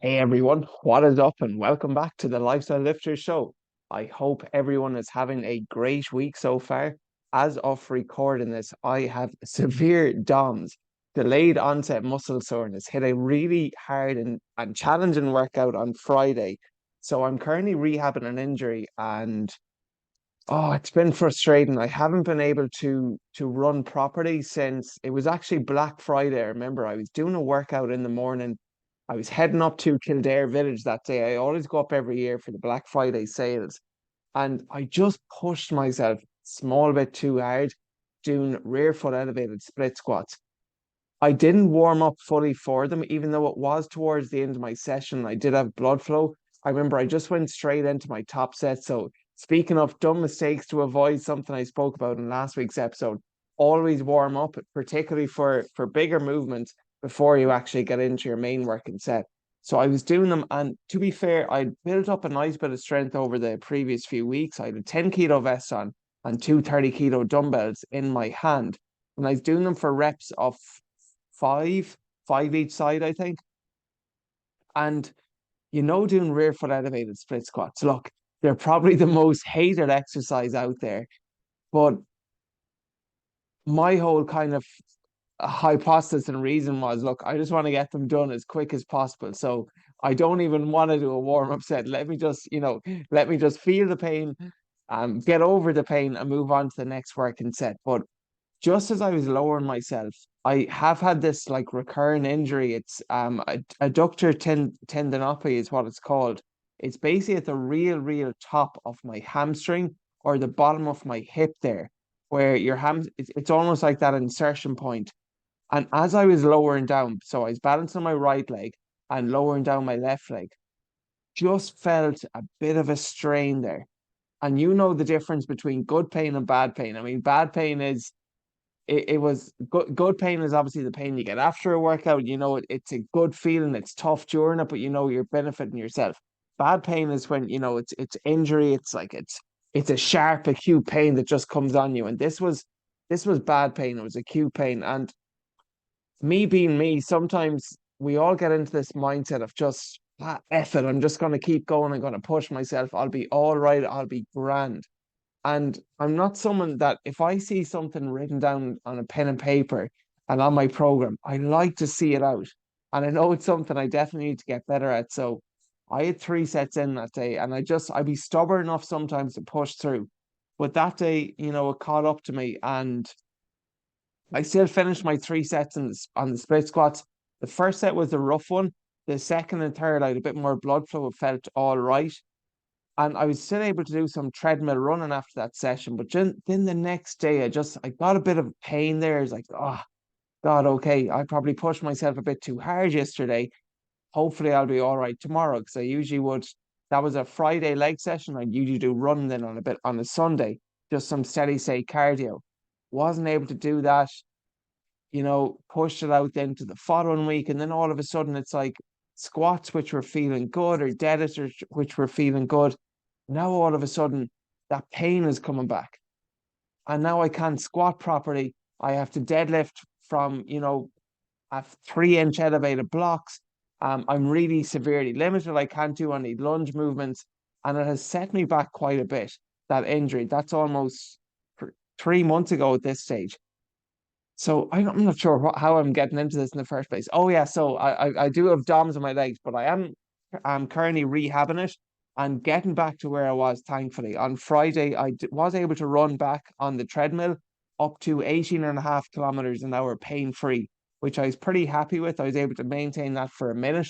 Hey everyone, what is up and welcome back to the Lifestyle Lifters show. I hope everyone is having a great week so far. As of recording this, I have severe DOMS, delayed onset muscle soreness, hit a really hard and challenging workout on Friday. So I'm currently rehabbing an injury and it's been frustrating. I haven't been able to run properly since it was actually Black Friday. I remember I was doing a workout in the morning. I was heading up to Kildare Village that day. I always go up every year for the Black Friday sales. And I just pushed myself a small bit too hard doing rear foot elevated split squats. I didn't warm up fully for them, even though it was towards the end of my session. I did have blood flow. I remember I just went straight into my top set. So, speaking of dumb mistakes to avoid, something I spoke about in last week's episode, always warm up, particularly for bigger movements before you actually get into your main working set. So I was doing them, and to be fair, I built up a nice bit of strength over the previous few weeks. I had a 10 kilo vest on and two 30 kilo dumbbells in my hand. And I was doing them for reps of five, five each side, I think. And doing rear foot elevated split squats, look, they're probably the most hated exercise out there. But my whole kind of hypothesis and reason was, look, I just want to get them done as quick as possible. So I don't even want to do a warm up set. Let me just feel the pain, get over the pain and move on to the next working set. But just as I was lowering myself, I have had this like recurring injury. It's adductor tendinopathy is what it's called. It's basically at the real top of my hamstring or the bottom of my hip there, where your it's almost like that insertion point. And as I was lowering down, so I was balancing my right leg and lowering down my left leg, just felt a bit of a strain there. And you know the difference between good pain and bad pain. I mean, bad pain is it was good pain is obviously the pain you get after a workout. It's a good feeling. It's tough during it, but you're benefiting yourself. Bad pain is when it's injury. It's like it's a sharp, acute pain that just comes on you. And this was bad pain. It was acute pain. And me being me, sometimes we all get into this mindset of just F it. I'm just gonna keep going. I'm gonna push myself. I'll be all right. I'll be grand. And I'm not someone that if I see something written down on a pen and paper and on my program, I like to see it out. And I know it's something I definitely need to get better at. So I had three sets in that day and I'd be stubborn enough sometimes to push through. But that day, it caught up to me and I still finished my three sets on the split squats. The first set was a rough one. The second and third, I had a bit more blood flow. It felt all right. And I was still able to do some treadmill running after that session. But then the next day, I got a bit of pain there. It's like, oh, God, okay. I probably pushed myself a bit too hard yesterday. Hopefully, I'll be all right tomorrow. Because I usually would, that was a Friday leg session. I'd usually do running then on a Sunday, just some steady state cardio. Wasn't able to do that, pushed it out then to the following week. And then all of a sudden, it's like squats, which were feeling good, or deadlifts, which were feeling good. Now all of a sudden that pain is coming back. And now I can't squat properly. I have to deadlift from, a 3 inch elevated blocks. I'm really severely limited. I can't do any lunge movements. And it has set me back quite a bit, that injury. That's almost 3 months ago at this stage. So I'm not sure how I'm getting into this in the first place. Oh yeah, so I do have DOMs on my legs, but I'm currently rehabbing it and getting back to where I was, thankfully. On Friday, was able to run back on the treadmill up to 18 and a half kilometers an hour pain free, which I was pretty happy with. I was able to maintain that for a minute.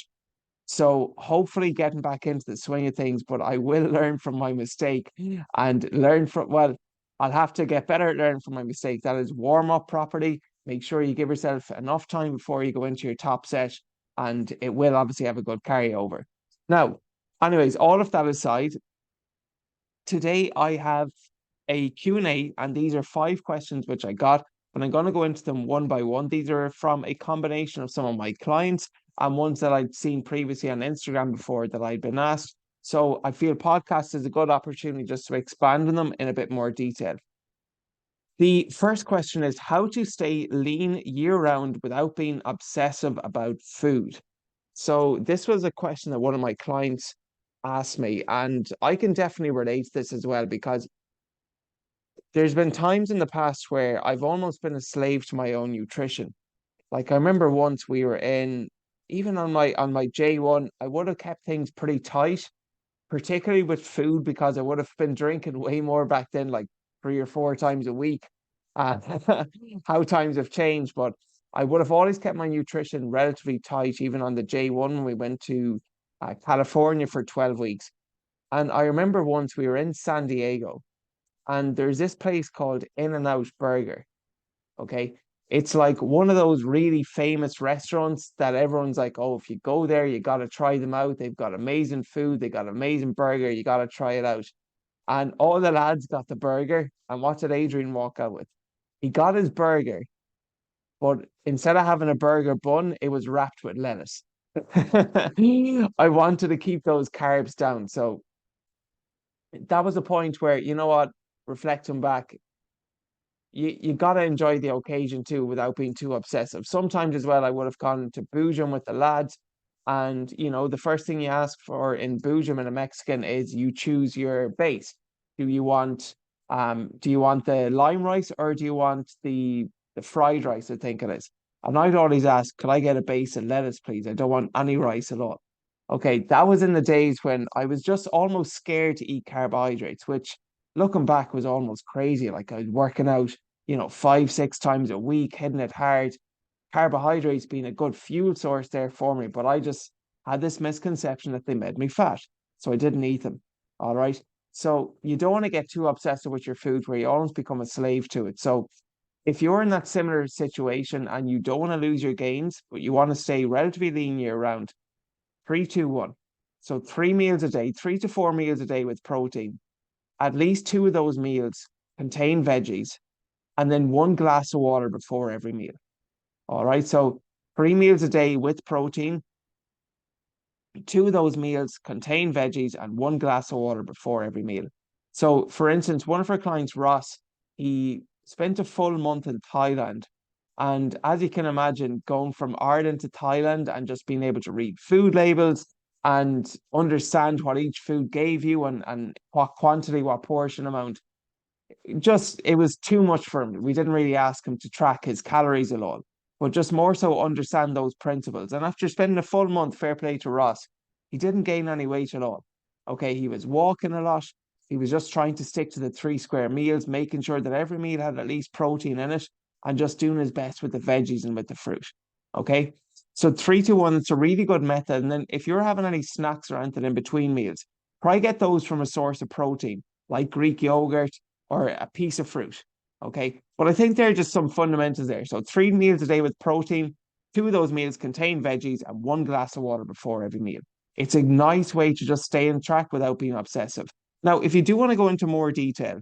So hopefully getting back into the swing of things, but I will learn from my mistake and well, I'll have to get better at learning from my mistake. That is warm up properly. Make sure you give yourself enough time before you go into your top set, and it will obviously have a good carryover. Now, anyways, all of that aside, today I have a Q&A, and these are 5 questions which I got, but I'm going to go into them one by one. These are from a combination of some of my clients and ones that I'd seen previously on Instagram before that I'd been asked. So I feel podcast is a good opportunity just to expand on them in a bit more detail. The first question is how to stay lean year round without being obsessive about food. So this was a question that one of my clients asked me, and I can definitely relate to this as well because there's been times in the past where I've almost been a slave to my own nutrition. Like I remember once we were in, even on my J1, I would have kept things pretty tight, particularly with food because I would have been drinking way more back then, like 3 or 4 times a week. And how times have changed, but I would have always kept my nutrition relatively tight, even on the J1 when we went to California for 12 weeks. And I remember once we were in San Diego, and there's this place called In n Out Burger. Okay. It's like one of those really famous restaurants that everyone's like, oh, if you go there, you got to try them out. They've got amazing food, they got amazing burger, you got to try it out. And all the lads got the burger. And what did Adrian walk out with? He got his burger, but instead of having a burger bun, it was wrapped with lettuce. I wanted to keep those carbs down. So that was a point where, you know what, reflecting back, you gotta enjoy the occasion too without being too obsessive. Sometimes as well, I would have gone to Boojum with the lads, and the first thing you ask for in Boojum in a Mexican is you choose your base. Do you want the lime rice or do you want the fried rice, I think it is. And I'd always ask, could I get a base of lettuce, please? I don't want any rice at all. Okay, that was in the days when I was just almost scared to eat carbohydrates, which looking back was almost crazy. Like I was working out, 5, 6 times a week, hitting it hard, carbohydrates being a good fuel source there for me. But I just had this misconception that they made me fat. So I didn't eat them. All right. So you don't want to get too obsessive with your food where you almost become a slave to it. So if you're in that similar situation and you don't want to lose your gains, but you want to stay relatively lean year round, 3, 2, 1. So 3 meals a day, 3 to 4 meals a day with protein. At least two of those meals contain veggies, and then one glass of water before every meal. All right. So 3 meals a day with protein. Two of those meals contain veggies and one glass of water before every meal. So, for instance, one of our clients, Ross, he spent a full month in Thailand. And as you can imagine, going from Ireland to Thailand and just being able to read food labels and understand what each food gave you and what quantity, what portion amount, just it was too much for him. We didn't really ask him to track his calories at all, but just more so understand those principles. And after spending a full month, fair play to Ross, he didn't gain any weight at all. Okay, he was walking a lot. He was just trying to stick to the 3 square meals, making sure that every meal had at least protein in it, and just doing his best with the veggies and with the fruit. Okay, so 3, 2, 1, it's a really good method. And then if you're having any snacks or anything in between meals, try get those from a source of protein like Greek yogurt or a piece of fruit. Okay. But I think there are just some fundamentals there. So 3 meals a day with protein, two of those meals contain veggies, and one glass of water before every meal. It's a nice way to just stay on track without being obsessive. Now, if you do want to go into more detail,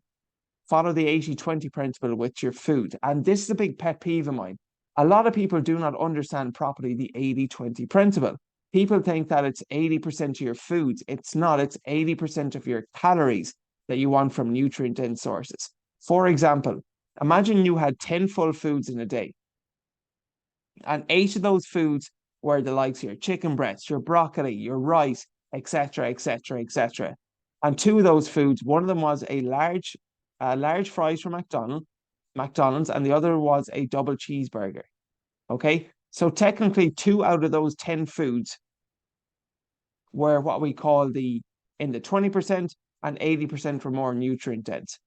follow the 80/20 principle with your food. And this is a big pet peeve of mine. A lot of people do not understand properly the 80/20 principle. People think that it's 80% of your foods. It's not, it's 80% of your calories that you want from nutrient dense sources. For example, imagine you had 10 full foods in a day, and eight of those foods were the likes of your chicken breast, your broccoli, your rice, etc., etc., etc. And two of those foods, one of them was a large fries from McDonald's, and the other was a double cheeseburger. Okay, so technically, two out of those 10 foods were what we call the in the 20%, and 80% were more nutrient dense.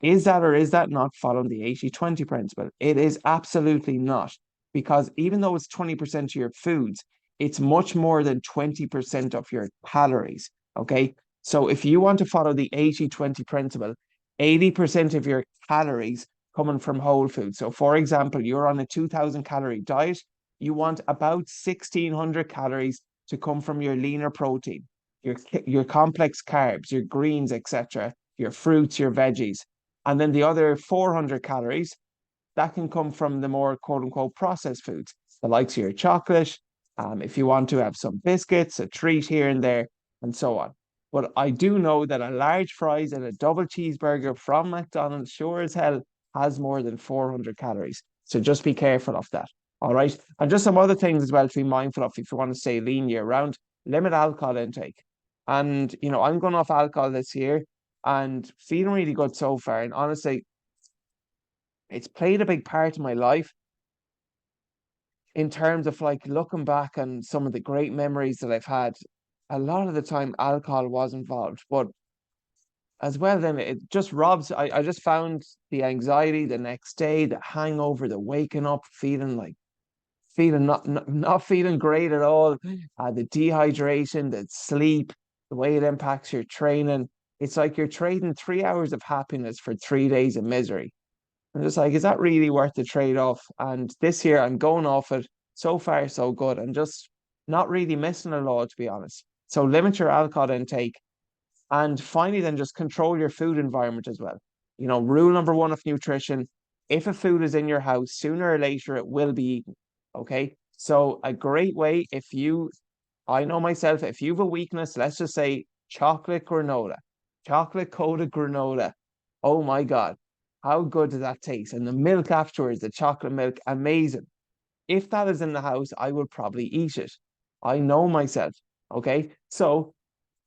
Is that or is that not following the 80/20 principle? It is absolutely not, because even though it's 20% of your foods, it's much more than 20% of your calories. Okay. So if you want to follow the 80/20 principle, 80% of your calories coming from whole foods. So for example, you're on a 2000 calorie diet, you want about 1600 calories to come from your leaner protein, your complex carbs, your greens, etc., your fruits, your veggies. And then the other 400 calories, that can come from the more quote unquote processed foods, the likes of your chocolate, if you want to have some biscuits, a treat here and there, and so on. But I do know that a large fries and a double cheeseburger from McDonald's sure as hell has more than 400 calories. So just be careful of that. All right. And just some other things as well to be mindful of if you want to stay lean year round, limit alcohol intake. And, I'm going off alcohol this year and feeling really good so far. And honestly, it's played a big part in my life in terms of like looking back on some of the great memories that I've had. A lot of the time, alcohol was involved, but as well, then it just robs. I just found the anxiety the next day, the hangover, the waking up, feeling not feeling great at all. The dehydration, the sleep, the way it impacts your training. It's like you're trading 3 hours of happiness for 3 days of misery. I'm just like, is that really worth the trade-off? And this year I'm going off it. So far, so good. And just not really missing a lot, to be honest. So limit your alcohol intake. And finally, then just control your food environment as well. Rule number one of nutrition, if a food is in your house, sooner or later it will be eaten. Okay. So a great way, I know myself, if you have a weakness, let's just say chocolate coated granola. Oh my God. How good does that taste? And the milk afterwards, the chocolate milk, amazing. If that is in the house, I would probably eat it. I know myself. Okay. So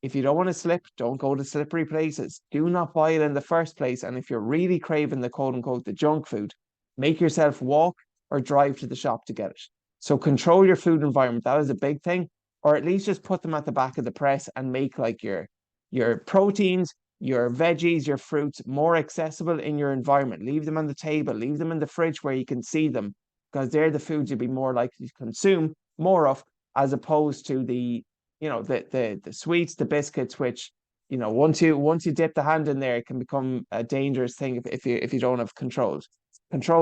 if you don't want to slip, don't go to slippery places. Do not buy it in the first place. And if you're really craving the quote unquote the junk food, make yourself walk or drive to the shop to get it. So control your food environment. That is a big thing. Or at least just put them at the back of the press and make like your proteins, your veggies, your fruits more accessible in your environment. Leave them on the table, leave them in the fridge where you can see them, because they're the foods you'd be more likely to consume more of, as opposed to the sweets, the biscuits, which once you dip the hand in there, it can become a dangerous thing if you don't have control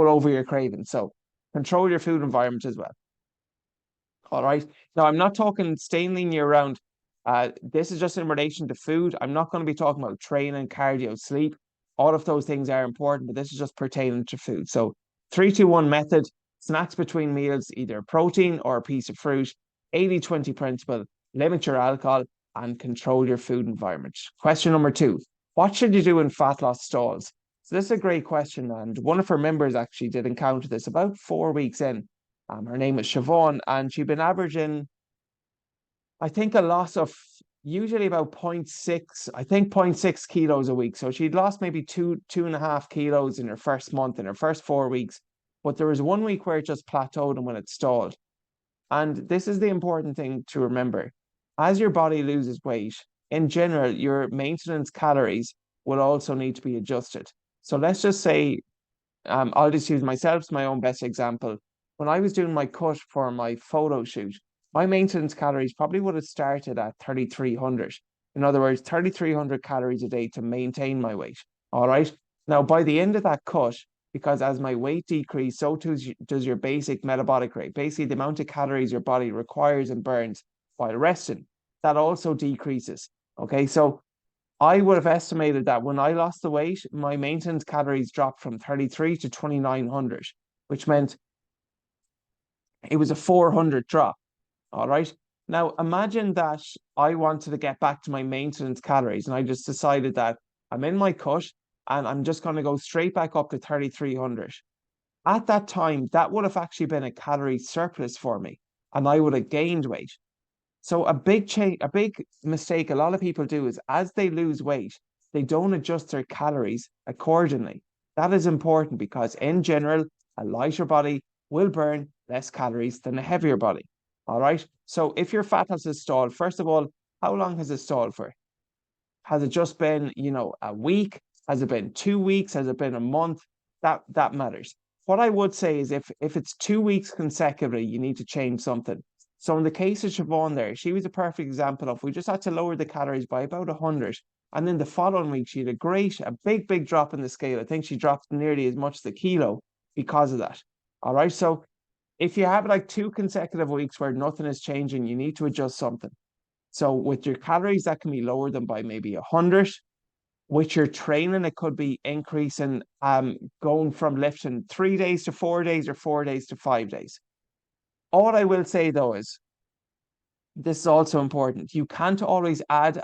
over your cravings. So control your food environment as well. All right. Now I'm not talking staying lean year round. This is just in relation to food. I'm not going to be talking about training, cardio, sleep. All of those things are important, but this is just pertaining to food. So 3-2-1 method, snacks between meals, either protein or a piece of fruit, 80-20 principle, limit your alcohol and control your food environment. Question number two, what should you do in fat loss stalls? So this is a great question. And one of our members actually did encounter this about 4 weeks in. Her name is Siobhan, and she'd been averaging, I think, a loss of usually about zero point 0.6, I think 0.6 kilos a week. So she'd lost maybe 2.5 kilos in her first month, in her first 4 weeks. But there was one week where it just plateaued and when it stalled. And this is the important thing to remember. As your body loses weight, in general, your maintenance calories will also need to be adjusted. So let's just say, I'll just use myself as my own best example. When I was doing my cut for my photo shoot, my maintenance calories probably would have started at 3,300. In other words, 3,300 calories a day to maintain my weight. All right. Now, by the end of that cut, because as my weight decreased, so too does your basic metabolic rate. Basically, the amount of calories your body requires and burns while resting, that also decreases. Okay. So I would have estimated that when I lost the weight, my maintenance calories dropped from 33 to 2,900, which meant it was a 400 drop. All right. Now imagine that I wanted to get back to my maintenance calories and I just decided that I'm in my cut and I'm just going to go straight back up to 3,300. At that time, that would have actually been a calorie surplus for me and I would have gained weight. So a big mistake a lot of people do is as they lose weight, they don't adjust their calories accordingly. That is important because in general, a lighter body will burn less calories than a heavier body. All right. So if your fat has stalled, first of all, how long has it stalled for? Has it just been, a week? Has it been 2 weeks? Has it been a month? That matters. What I would say is if it's 2 weeks consecutively, you need to change something. So in the case of Siobhan there, she was a perfect example of we just had to lower the calories by about 100. And then the following week, she had a big drop in the scale. I think she dropped nearly as much as a kilo because of that. All right. So if you have like 2 consecutive weeks where nothing is changing, you need to adjust something. So with your calories, that can be lower than by maybe 100. With your training, it could be increasing, going from lifting 3 days to 4 days or 4 days to 5 days. All I will say though is this is also important. You can't always add,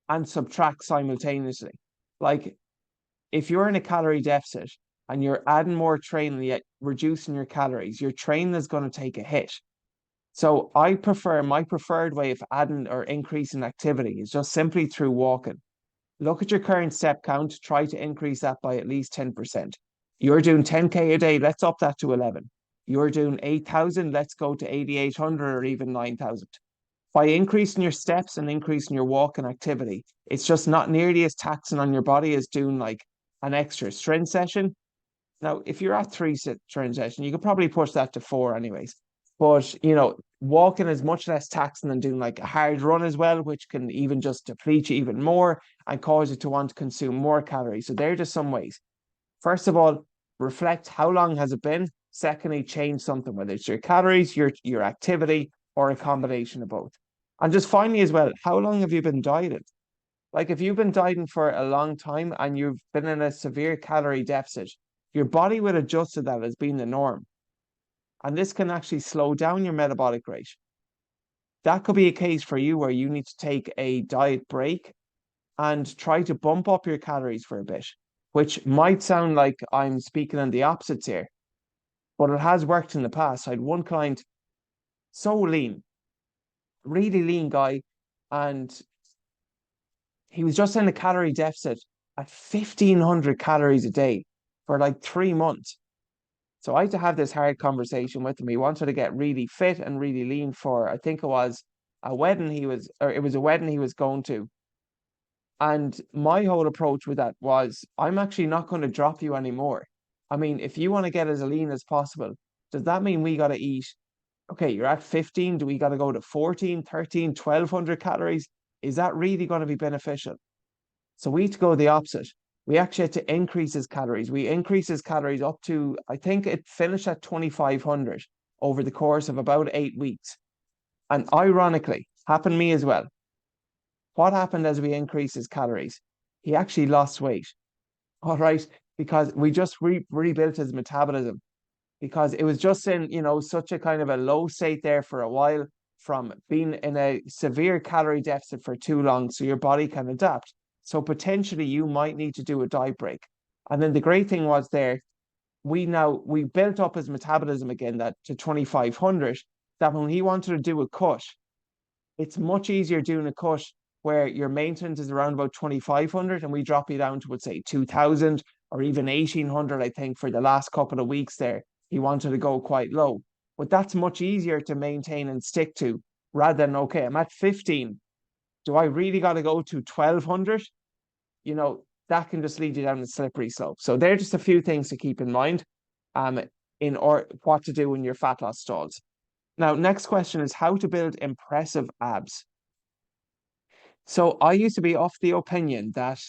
and subtract simultaneously. Like if you're in a calorie deficit and you're adding more training, reducing your calories. Your training is going to take a hit. So I prefer my preferred way of adding or increasing activity is just simply through walking. Look at your current step count, try to increase that by at least 10%. You're doing 10K a day, let's up that to 11. You're doing 8,000, let's go to 8,800 or even 9,000. By increasing your steps and increasing your walking activity, it's just not nearly as taxing on your body as doing like an extra strength session. Now, if you're at three strength session, you could probably push that to four anyways. But walking is much less taxing than doing like a hard run as well, which can even just deplete you even more and cause you to want to consume more calories. So there are just some ways. First of all, reflect how long has it been. Secondly, change something, whether it's your calories, your activity, or a combination of both. And just finally as well, how long have you been dieting? Like if you've been dieting for a long time and you've been in a severe calorie deficit, your body will adjust to that as being the norm. And this can actually slow down your metabolic rate. That could be a case for you where you need to take a diet break and try to bump up your calories for a bit, which might sound like I'm speaking on the opposites here, but it has worked in the past. I had one client, so lean, really lean guy, and he was just in a calorie deficit at 1,500 calories a day for like 3 months. So I had to have this hard conversation with him. He wanted to get really fit and really lean for, I think it was a wedding it was a wedding he was going to. And my whole approach with that was, I'm actually not going to drop you anymore. I mean, if you want to get as lean as possible, does that mean we got to eat? Okay, you're at 15. Do we got to go to 14, 13, 1,200 calories? Is that really going to be beneficial? So we had to go the opposite. We actually had to increase his calories. We increased his calories up to, I think it finished at 2,500 over the course of about 8 weeks. And ironically, happened to me as well. What happened as we increased his calories? He actually lost weight. All right. Because we just rebuilt his metabolism because it was just in, such a kind of a low state there for a while from being in a severe calorie deficit for too long. So your body can adapt. So potentially you might need to do a diet break. And then the great thing was there, we built up his metabolism again that to 2,500, that when he wanted to do a cut, it's much easier doing a cut where your maintenance is around about 2,500 and we drop you down to, let's say, 2,000 or even 1,800, I think, for the last couple of weeks there. He wanted to go quite low. But that's much easier to maintain and stick to rather than, okay, I'm at 15. Do I really got to go to 1,200? That can just lead you down the slippery slope. So there are just a few things to keep in mind or what to do when your fat loss stalls. Now, next question is how to build impressive abs. So I used to be of the opinion that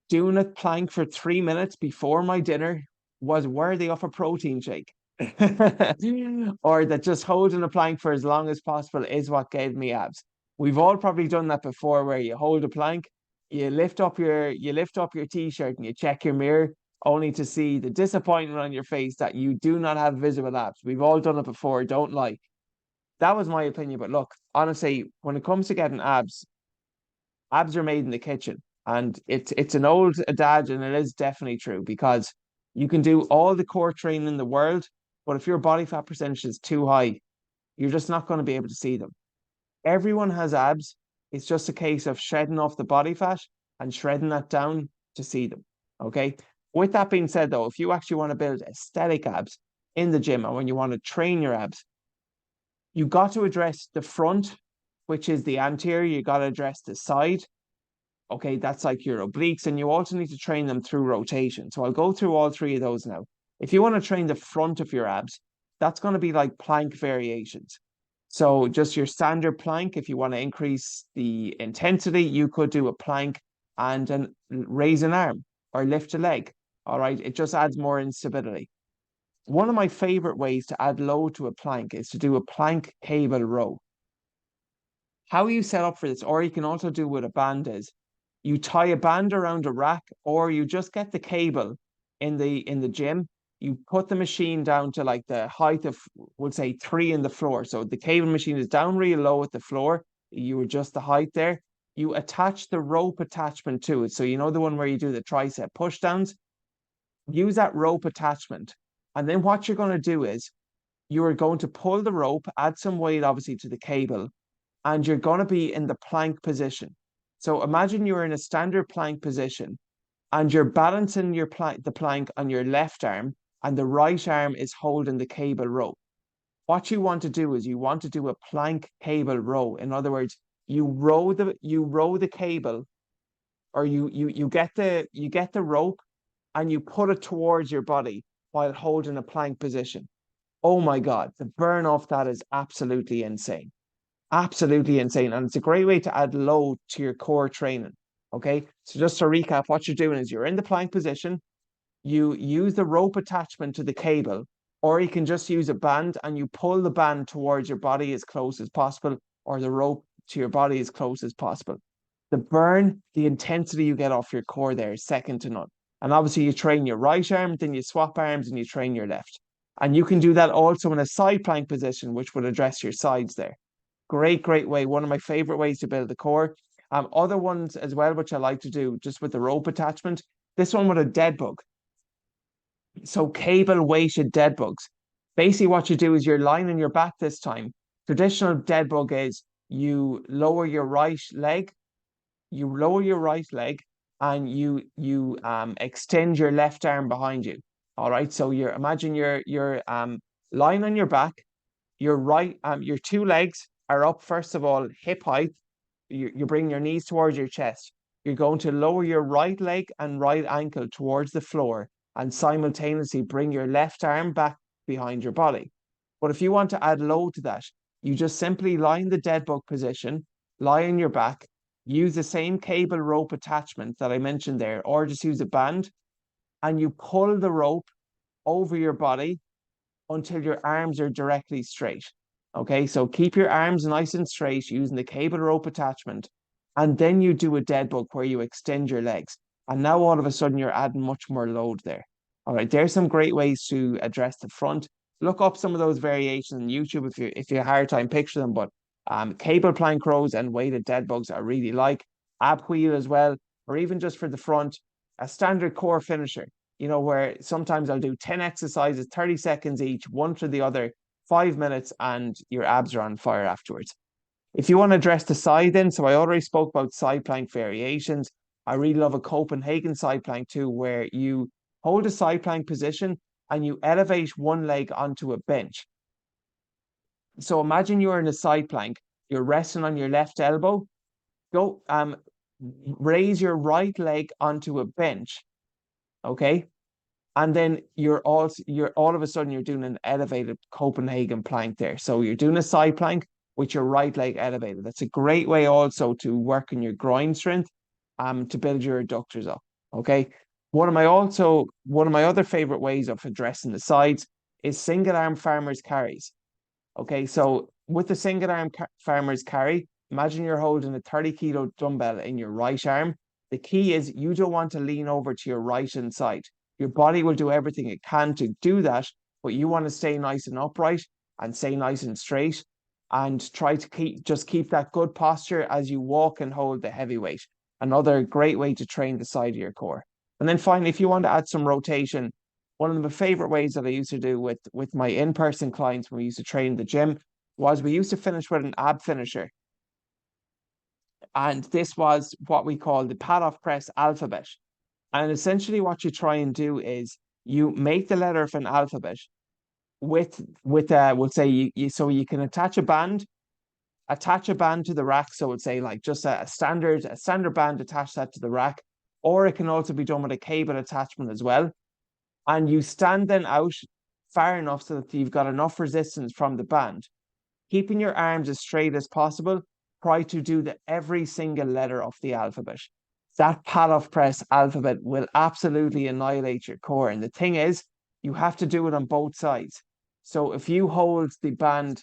doing a plank for 3 minutes before my dinner was worthy of a protein shake. Or that just holding a plank for as long as possible is what gave me abs. We've all probably done that before where you hold a plank, you lift up your t-shirt and you check your mirror only to see the disappointment on your face that you do not have visible abs. We've all done it before, don't lie. That was my opinion. But look, honestly, when it comes to getting abs are made in the kitchen. And it's an old adage, and it is definitely true because you can do all the core training in the world, but if your body fat percentage is too high, you're just not going to be able to see them. Everyone has abs. It's just a case of shredding off the body fat and shredding that down to see them. Okay. With that being said, though, if you actually want to build aesthetic abs in the gym and when you want to train your abs, you got to address the front, which is the anterior. You got to address the side. Okay, that's like your obliques, and you also need to train them through rotation. So I'll go through all three of those now. If you want to train the front of your abs, that's going to be like plank variations. So just your standard plank, if you want to increase the intensity, you could do a plank and then raise an arm or lift a leg. All right, it just adds more instability. One of my favorite ways to add load to a plank is to do a plank cable row. How you set up for this, or you can also do with a band is, you tie a band around a rack, or you just get the cable in the gym. You put the machine down to like the height of, we'll say 3 in the floor. So the cable machine is down real low at the floor. You adjust the height there. You attach the rope attachment to it. So you know the one where you do the tricep push downs. Use that rope attachment And then what you're going to do is you are going to pull the rope, add some weight obviously to the cable, and you're going to be in the plank position. So imagine you're in a standard plank position and you're balancing the plank on your left arm and the right arm is holding the cable rope. What you want to do is you want to do a plank cable row. In other words, you row the cable, or you get the rope and you put it towards your body while holding a plank position. Oh my God, the burn off that is absolutely insane. Absolutely insane. And it's a great way to add load to your core training. Okay. So just to recap, what you're doing is you're in the plank position, you use the rope attachment to the cable, or you can just use a band and you pull the band towards your body as close as possible, or the rope to your body as close as possible. The burn, the intensity you get off your core there is second to none. And obviously, you train your right arm, then you swap arms and you train your left. And you can do that also in a side plank position, which will address your sides there. Great way. One of my favorite ways to build the core. Other ones as well, which I like to do just with the rope attachment. This one with a dead bug. So cable weighted dead bugs. Basically, what you do is you're lying on your back this time. Traditional dead bug is you lower your right leg, and you extend your left arm behind you. All right. So imagine you're lying on your back. Your two legs are up first of all hip height. You bring your knees towards your chest. You're going to lower your right leg and right ankle towards the floor and simultaneously bring your left arm back behind your body. But if you want to add load to that, you just simply lie in the dead bug position, lie on your back, use the same cable rope attachment that I mentioned there, or just use a band, and you pull the rope over your body until your arms are directly straight. Okay, so keep your arms nice and straight using the cable rope attachment. And then you do a dead bug where you extend your legs. And now all of a sudden you're adding much more load there. All right, there's some great ways to address the front. Look up some of those variations on YouTube if you have a hard time picture them. But cable plank rows and weighted dead bugs I really like. Ab wheel as well, or even just for the front, a standard core finisher, where sometimes I'll do 10 exercises, 30 seconds each, one to the other, 5 minutes, and your abs are on fire afterwards. If you want to address the side then, so I already spoke about side plank variations. I really love a Copenhagen side plank too, where you hold a side plank position and you elevate one leg onto a bench. So imagine you're in a side plank, you're resting on your left elbow, go raise your right leg onto a bench, okay? And then you're all of a sudden you're doing an elevated Copenhagen plank there. So you're doing a side plank with your right leg elevated. That's a great way also to work on your groin strength, to build your adductors up. Okay. One of my other favorite ways of addressing the sides is single arm farmers carries. Okay, so with the single arm farmer's carry, imagine you're holding a 30-kilo dumbbell in your right arm. The key is you don't want to lean over to your right hand side. Your body will do everything it can to do that, but you want to stay nice and upright and stay nice and straight and try to keep that good posture as you walk and hold the heavy weight. Another great way to train the side of your core. And then finally, if you want to add some rotation, one of my favorite ways that I used to do with my in-person clients when we used to train in the gym was we used to finish with an ab finisher. And this was what we call the pad-off press alphabet. And essentially what you try and do is you make the letter of an alphabet we'll say so you can attach a band to the rack. So it's say like just a standard band, attach that to the rack, or it can also be done with a cable attachment as well. And you stand then out far enough so that you've got enough resistance from the band. Keeping your arms as straight as possible, try to do every single letter of the alphabet. That pad-off press alphabet will absolutely annihilate your core. And the thing is, you have to do it on both sides. So if you hold the band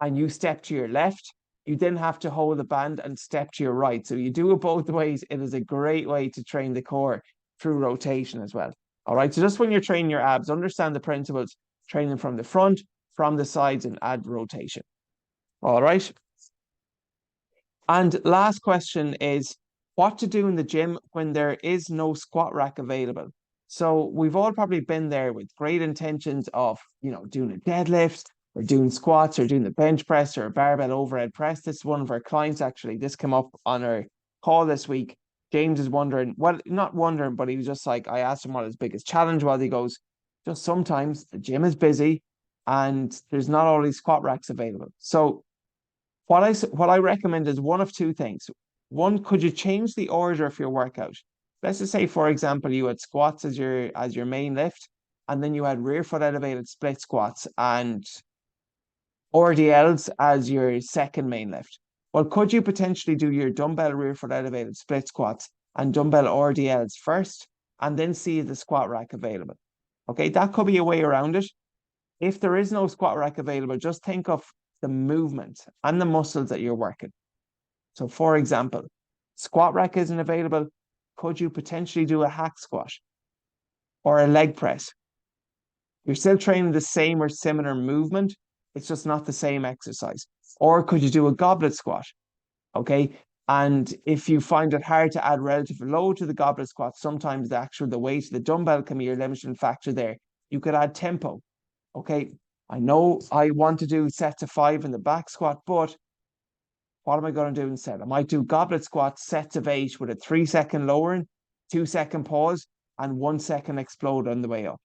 and you step to your left, you then have to hold the band and step to your right. So you do it both ways. It is a great way to train the core through rotation as well. All right. So just when you're training your abs, understand the principles, training from the front, from the sides, and add rotation. All right. And last question is what to do in the gym when there is no squat rack available. So we've all probably been there with great intentions of, doing a deadlift or doing squats or doing the bench press or a barbell overhead press. This is one of our clients actually. This came up on our call this week. James is wondering, well, not wondering, but he was just like, I asked him what his biggest challenge was. He goes, just sometimes the gym is busy and there's not always squat racks available. So what I recommend is one of two things. One, could you change the order of your workout? Let's just say, for example, you had squats as your main lift, and then you had rear foot elevated split squats and RDLs as your second main lift. Well, could you potentially do your dumbbell rear foot elevated split squats and dumbbell RDLs first, and then see the squat rack available? Okay, that could be a way around it. If there is no squat rack available, just think of the movement and the muscles that you're working. So, for example, squat rack isn't available. Could you potentially do a hack squat or a leg press? You're still training the same or similar movement. It's just not the same exercise. Or could you do a goblet squat? Okay. And if you find it hard to add relative load to the goblet squat, sometimes the weight of the dumbbell can be your limiting factor there. You could add tempo. Okay. I know I want to do set to 5 in the back squat, but what am I going to do instead? I might do goblet squats, sets of 8 with a 3-second lowering, 2-second pause, and 1-second explode on the way up.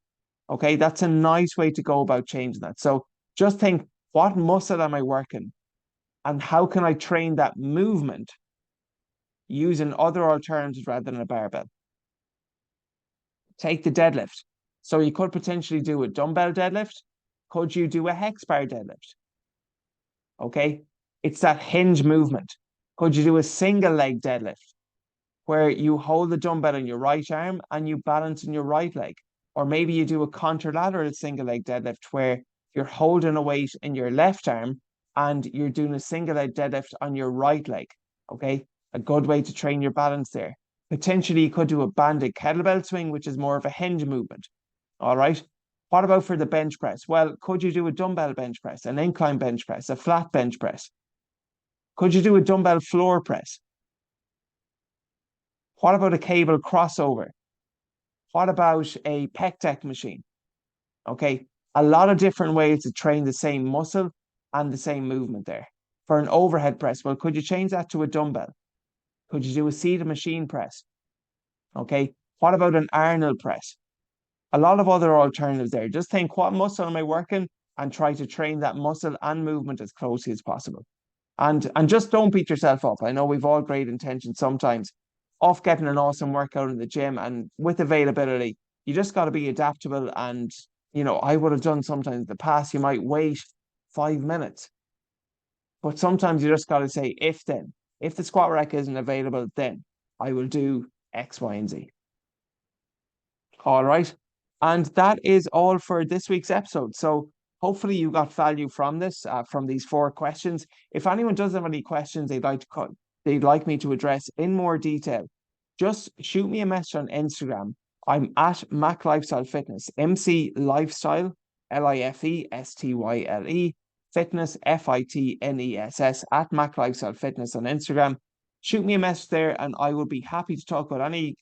Okay, that's a nice way to go about changing that. So just think, what muscle am I working? And how can I train that movement using other alternatives rather than a barbell? Take the deadlift. So you could potentially do a dumbbell deadlift. Could you do a hex bar deadlift? Okay, it's that hinge movement. Could you do a single leg deadlift where you hold the dumbbell in your right arm and you balance in your right leg? Or maybe you do a contralateral single leg deadlift where you're holding a weight in your left arm and you're doing a single leg deadlift on your right leg. Okay, a good way to train your balance there. Potentially, you could do a banded kettlebell swing, which is more of a hinge movement. All right. What about for the bench press? Well, could you do a dumbbell bench press, an incline bench press, a flat bench press? Could you do a dumbbell floor press? What about a cable crossover? What about a pec deck machine? Okay, a lot of different ways to train the same muscle and the same movement there. For an overhead press, well, could you change that to a dumbbell? Could you do a seated machine press? Okay, what about an Arnold press? A lot of other alternatives there. Just think, what muscle am I working, and try to train that muscle and movement as closely as possible. And just don't beat yourself up. I know we've all great intentions sometimes of getting an awesome workout in the gym, and with availability, you just got to be adaptable. And I would have done sometimes in the past, you might wait 5 minutes, but sometimes you just got to say, if the squat rack isn't available, then I will do X, Y, and Z. All right. And that is all for this week's episode. So hopefully you got value from this, from these 4 questions. If anyone does have any questions they'd like me to address in more detail, just shoot me a message on Instagram. I'm at Mac Lifestyle Fitness, MC Lifestyle, Lifestyle, Fitness, Fitness at Mac Lifestyle Fitness on Instagram. Shoot me a message there and I will be happy to talk about any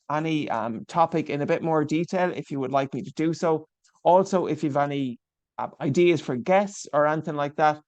topic in a bit more detail if you would like me to do so. Also, if you've any ideas for guests or anything like that,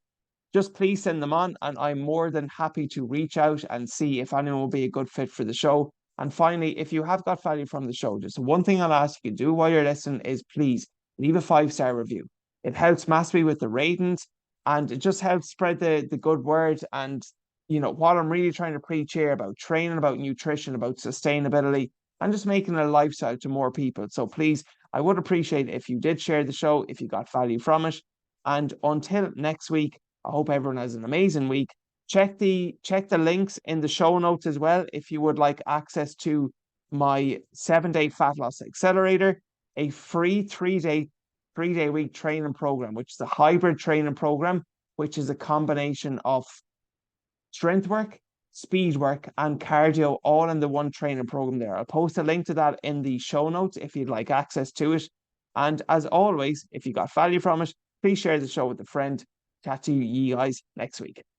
just please send them on and I'm more than happy to reach out and see if anyone will be a good fit for the show. And finally, if you have got value from the show, just one thing I'll ask you to do while you're listening is please leave a 5-star review. It helps massively with the ratings and it just helps spread the good word. And what I'm really trying to preach here about training, about nutrition, about sustainability, and just making a lifestyle to more people. So please, I would appreciate it if you did share the show, if you got value from it. And until next week, I hope everyone has an amazing week. Check the links in the show notes as well if you would like access to my 7-day fat loss accelerator, a free 3-day week training program, which is a hybrid training program, which is a combination of strength work, speed work, and cardio all in the one training program there. I'll post a link to that in the show notes if you'd like access to it. And as always, if you got value from it, please share the show with a friend. Chat to you guys next week.